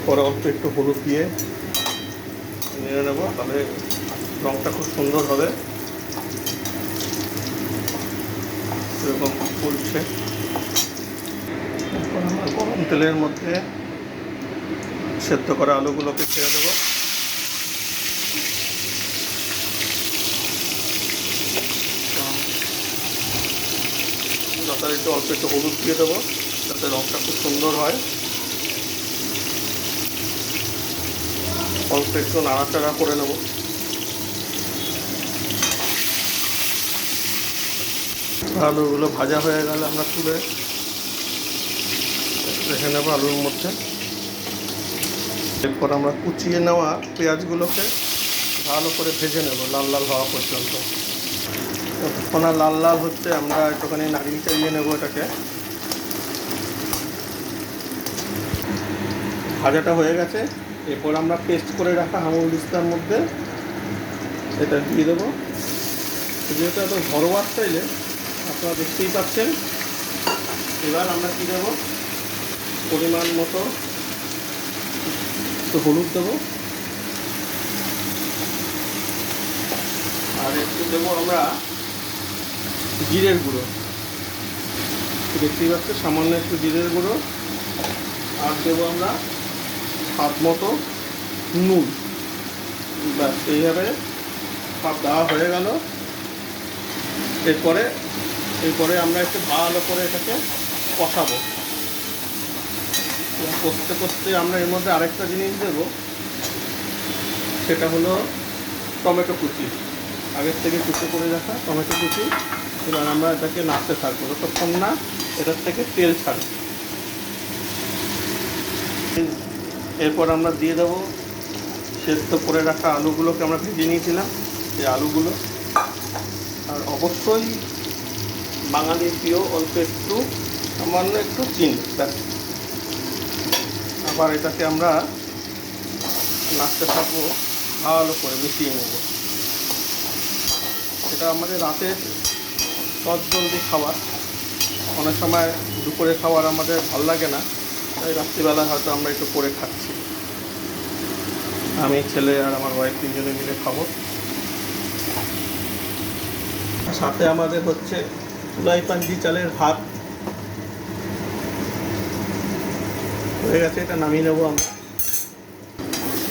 এরপরে অল্প একটু হলুদ দিয়ে নেড়ে নেব, তাহলে রঙটা খুব সুন্দর হবে। এরকম ফুলছে। আমরা গরম তেলের মধ্যে সেদ্ধ করা আলুগুলোকে ছেড়ে দেবো। একটু অল্প একটু হলুদ দিয়ে দেবো যাতে রঙটা খুব সুন্দর হয়। অল্প একটু নাড়াচাড়া করে নেব। আলুগুলো ভাজা হয়ে গেলে আমরা তুলে রেখে নেব আলুর মধ্যে। এরপর আমরা কুচিয়ে নেওয়া পেঁয়াজগুলোকে ভালো করে ভেজে নেব লাল লাল হওয়া পর্যন্ত। যতক্ষণ লাল লাল হচ্ছে আমরা একটুখানি নাড়িয়ে চাড়িয়ে নেব এটাকে। ভাজাটা হয়ে গেছে। এরপর আমরা পেস্ট করে রাখা আমুল দিস্তার মধ্যে এটা দিয়ে দেবো। যেহেতু এত ঘরোয়া স্টাইলে আপনারা দেখতেই পাচ্ছেন। এবার আমরা কী দেবো, পরিমাণ মতো একটু হলুদ দেবো, আর একটু দেবো আমরা জিরের গুঁড়ো। দেখতেই পাচ্ছেন সামান্য একটু জিরের গুঁড়ো, আর দেবো আমরা স্বাদ মতো নুন। ব্যাস এইভাবে সব দেওয়া হয়ে গেল। এরপরে আমরা একটু ভালো করে এটাকে কষাবো। কষতে কষতে আমরা এর মধ্যে আরেকটা জিনিস দেবো, সেটা হলো টমেটো কুচি। আগের থেকে কুচি করে রাখা টমেটো কুচি। এবার আমরা এটাকে নাড়তে থাকবো যতক্ষণ না এটার থেকে তেল ছাড়ে। এরপর আমরা দিয়ে দেবো সেদ্ধ করে রাখা আলুগুলোকে আমরা ভেজে নিয়েছিলাম, এই আলুগুলো। আর অবশ্যই বাঙালির প্রিয় অল্প একটু সামান্য একটু চিনি, ব্যাস। আবার এটাকে আমরা নাড়তে থাকবো, ভালো করে মিশিয়ে নেব। এটা আমাদের রাতের জলদি খাবার। অনেক সময় দুপুরে খাবার আমাদের ভাল লাগে না, তাই রাত্রিবেলা হয়তো আমরা একটু করে খাচ্ছি। আমি, ছেলে আর আমার ওয়াইফ তিনজনে মিলে খাবো। সাথে আমাদের হচ্ছে চুলাই পাঞ্জি চালের ভাত হয়ে গেছে। এটা নামিয়ে নেবো আমরা।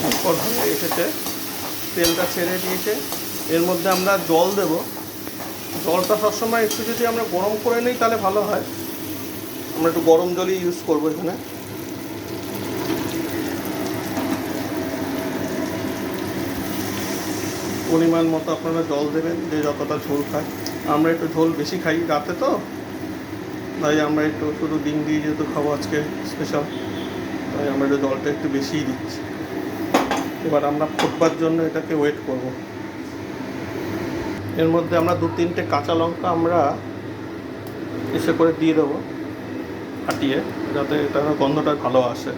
তারপর হয়ে এসেছে, তেলটা ছেড়ে দিয়েছে। এর মধ্যে আমরা জল দেব। জলটা সবসময় একটু যদি আমরা গরম করে নিই তাহলে ভালো হয়। আমরা একটু গরম জলই ইউজ করবো এখানে। পরিমাণ মতো আপনারা জল দেবেন, যে যতটা ঝোল খায়। আমরা একটু ঝোল বেশি খাই রাতে, তো তাই আমরা একটু শুধু ডিম দিয়ে যেহেতু খাবো আজকে স্পেশাল, তাই আমরা একটু জলটা একটু বেশিই দিচ্ছি। এবার আমরা ফুটবার জন্য এটাকে ওয়েট করব। এর মধ্যে আমরা 2-3টে কাঁচা লঙ্কা আমরা এসে করে দিয়ে দেবো ফাটিয়ে, যাতে এটার গন্ধটা ভালো আসে।